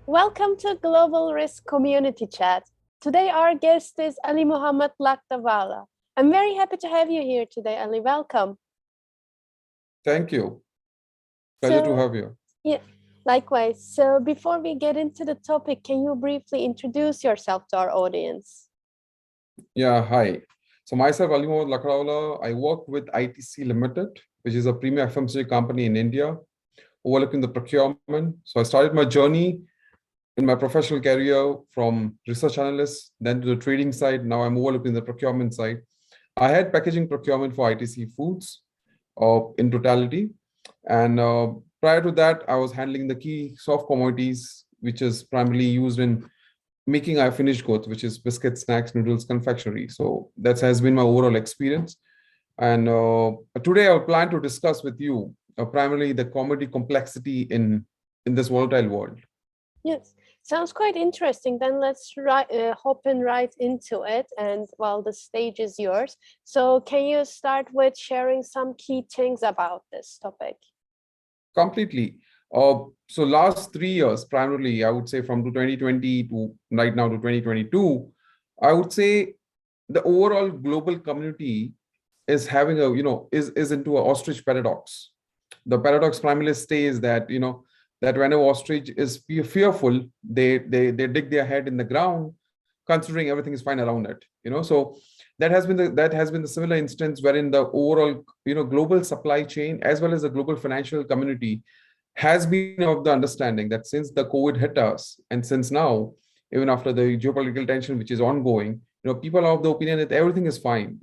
Welcome to Global Risk Community Chat. Today our guest is Alimuhammad Lakdawala. I'm very happy to have you here today, Ali. Welcome. Thank you. Pleasure to have you. Yeah, likewise. So before we get into the topic, can you briefly introduce yourself to our audience? Yeah, hi. So myself, Alimuhammad Lakdawala, I work with ITC Ltd, which is a premium FMCG company in India, overlooking the procurement. So I started my journey in my professional career from research analyst, then to the trading side. Now I'm overlooking the procurement side. I had packaging procurement for ITC Foods in totality. And prior to that, I was handling the key soft commodities, which is primarily used in making our finished goods, which is biscuits, snacks, noodles, confectionery. So that has been my overall experience. And today I'll plan to discuss with you primarily the commodity complexity in this volatile world. Yes, sounds quite interesting. Then let's hop in right into it. And well, the stage is yours. So can you start with sharing some key things about this topic? Completely. So last 3 years, primarily, I would say from 2020 to right now to 2022, I would say the overall global community is having a, is into an ostrich paradox. The paradox primarily states that, that when an ostrich is fearful, they dig their head in the ground, considering everything is fine around it. So that has been the similar instance wherein the overall global supply chain as well as the global financial community has been of the understanding that since the COVID hit us, and since now, even after the geopolitical tension which is ongoing, people are of the opinion that everything is fine,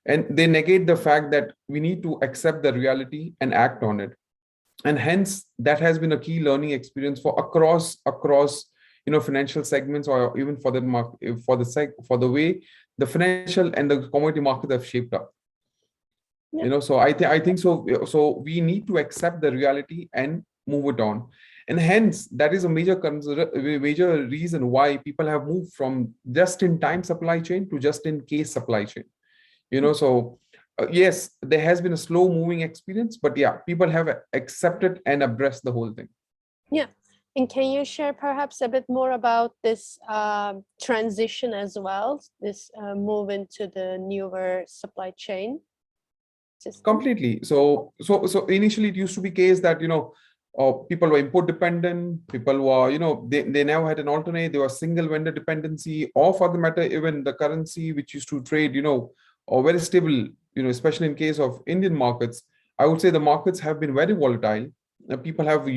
and they negate the fact that we need to accept the reality and act on it. And hence that has been a key learning experience for across financial segments, or even for the market, for the way the financial and the commodity markets have shaped up. Yeah. So I think so we need to accept the reality and move it on. And hence that is a major reason why people have moved from just-in-time supply chain to just-in-case supply chain. So yes, there has been a slow moving experience, but yeah, people have accepted and embraced the whole thing. Yeah. And can you share perhaps a bit more about this transition as well, this move into the newer supply chain system? Completely. So initially it used to be case that, people were import dependent, people were, they now had an alternate, they were single vendor dependency, or for the matter, even the currency which used to trade, or very stable, especially in case of Indian markets. I would say the markets have been very volatile. People have get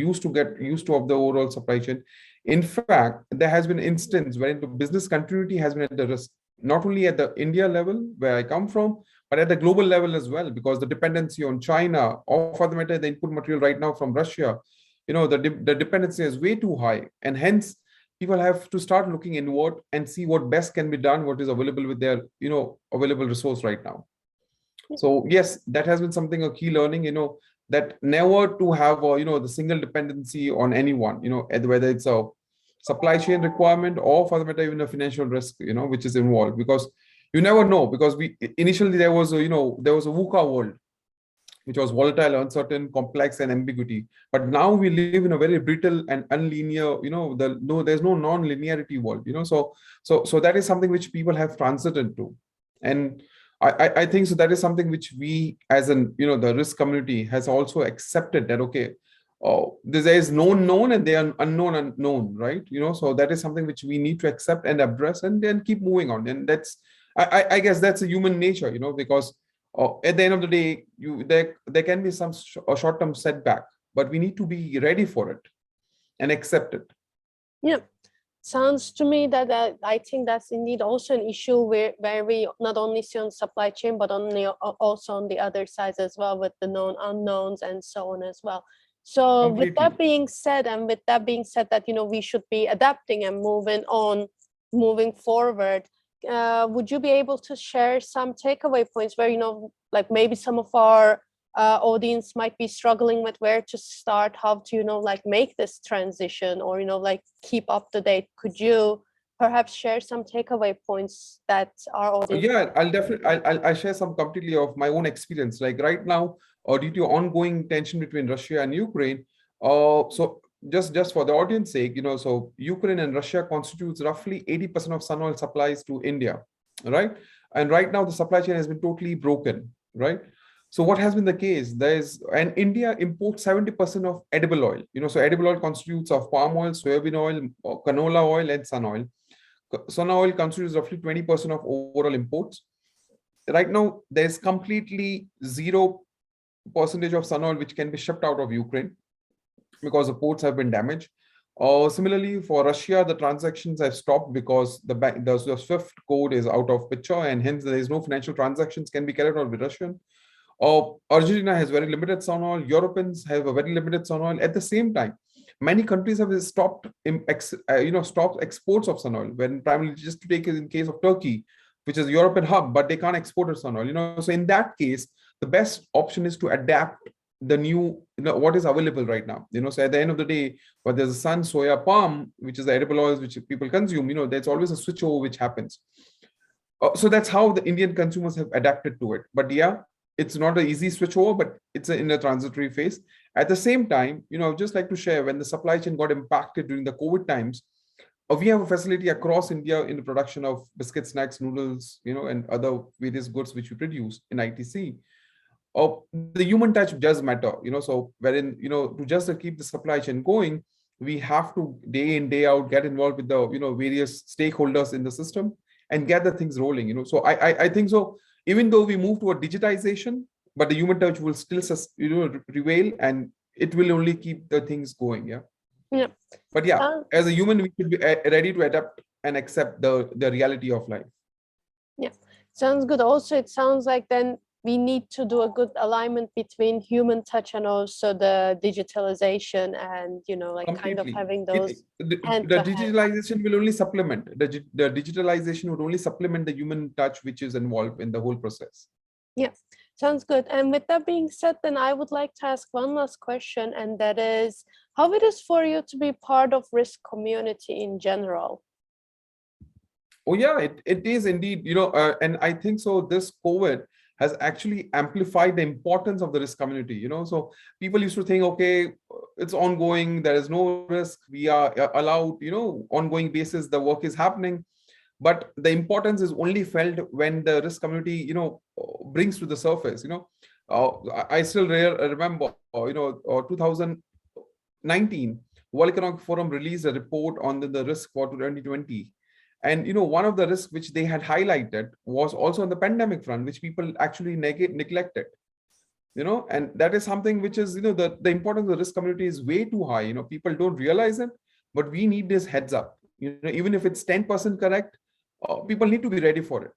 used to of the overall supply chain. In fact, there has been instance where the business continuity has been at the risk, not only at the India level where I come from, but at the global level as well, because the dependency on China, or for the matter, the input material right now from Russia, the dependency is way too high. And hence, people have to start looking inward and see what best can be done, what is available with their, available resource right now. So yes, that has been something, a key learning, that never to have, the single dependency on anyone, whether it's a supply chain requirement or for the matter, even a financial risk, which is involved, because you never know, because initially there was a VUCA world, which was volatile, uncertain, complex, and ambiguity. But now we live in a very brittle and unlinear, there's no non-linearity world, so that is something which people have transited to. And I think so that is something which we as the risk community has also accepted that, okay, there is known and they are unknown, right? So that is something which we need to accept and address and then keep moving on. And that's, I guess that's a human nature, because at the end of the day, there can be some short-term setback, but we need to be ready for it and accept it. Yeah. Sounds to me that I think that's indeed also an issue where we not only see on supply chain, but also on the other sides as well, with the known unknowns and so on as well. So completely. With that being said, that, we should be adapting and moving forward, would you be able to share some takeaway points where, like maybe some of our audience might be struggling with where to start, how to, make this transition, or, keep up to date? Could you perhaps share some takeaway points that our audience? Yeah, I'll definitely, I'll share some completely of my own experience. Like right now, due to ongoing tension between Russia and Ukraine, so just for the audience sake, so Ukraine and Russia constitutes roughly 80% of sun oil supplies to India, right? And right now the supply chain has been totally broken, right? So what has been the case? And India imports 70% of edible oil. So edible oil constitutes of palm oil, soybean oil, canola oil, and sun oil. Sun oil constitutes roughly 20% of overall imports. Right now, there's completely 0% of sun oil which can be shipped out of Ukraine because the ports have been damaged. Similarly, for Russia, the transactions have stopped because the SWIFT code is out of picture, and hence there is no financial transactions can be carried out with Russian. Argentina has very limited sun oil. Europeans have a very limited sun oil. At the same time, many countries have stopped exports of sun oil. When primarily, just to take it in case of Turkey, which is European hub, but they can't export a sun oil. So in that case, the best option is to adapt the new, what is available right now. So at the end of the day, whether there's a sun, soya, palm, which is the edible oils which people consume, there's always a switchover which happens. So that's how the Indian consumers have adapted to it. But yeah, it's not an easy switchover, but it's in a transitory phase. At the same time, just like to share, when the supply chain got impacted during the COVID times, we have a facility across India in the production of biscuits, snacks, noodles, and other various goods which we produce in ITC. The human touch does matter, so wherein, to just keep the supply chain going, we have to day in, day out, get involved with the, various stakeholders in the system and get the things rolling, So I think so, even though we move toward digitization, but the human touch will still, prevail, and it will only keep the things going. Yeah. Yeah. But yeah, as a human, we should be ready to adapt and accept the reality of life. Yeah, sounds good. Also, it sounds like then we need to do a good alignment between human touch and also the digitalization, and kind of having those. The digitalization will only supplement the digitalization would only supplement the human touch which is involved in the whole process. Yeah, sounds good. And with that being said, then I would like to ask one last question, and that is how it is for you to be part of risk community in general. Oh yeah, it is indeed, and I think so this COVID has actually amplified the importance of the risk community. So people used to think, okay, it's ongoing, there is no risk, we are allowed, ongoing basis, the work is happening. But the importance is only felt when the risk community, brings to the surface. I still remember, 2019, World Economic Forum released a report on the risk for 2020. And, one of the risks which they had highlighted was also on the pandemic front, which people actually neglected, and that is something which is, the importance of the risk community is way too high. People don't realize it, but we need this heads up, even if it's 10% correct, people need to be ready for it,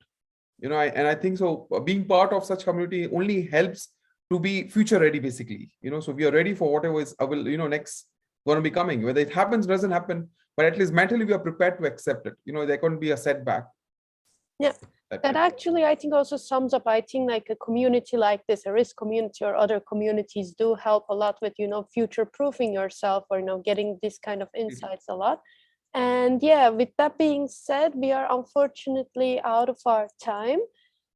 and I think so being part of such community only helps to be future ready, basically, so we are ready for whatever is next going to be coming, whether it happens, doesn't happen, but at least mentally we are prepared to accept it. There couldn't be a setback. Yeah, that actually I think also sums up, I think like a community like this, a risk community or other communities do help a lot with, future proofing yourself or, getting this kind of insights a lot. And yeah, with that being said, we are unfortunately out of our time.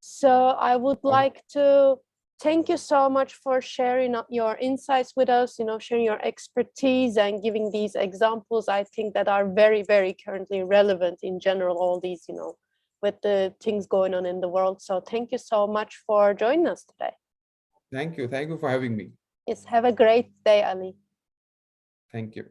So I would like to thank you so much for sharing your insights with us, sharing your expertise and giving these examples, I think that are very, very currently relevant in general, all these, with the things going on in the world. So thank you so much for joining us today. Thank you. Thank you for having me. Yes, have a great day, Ali. Thank you.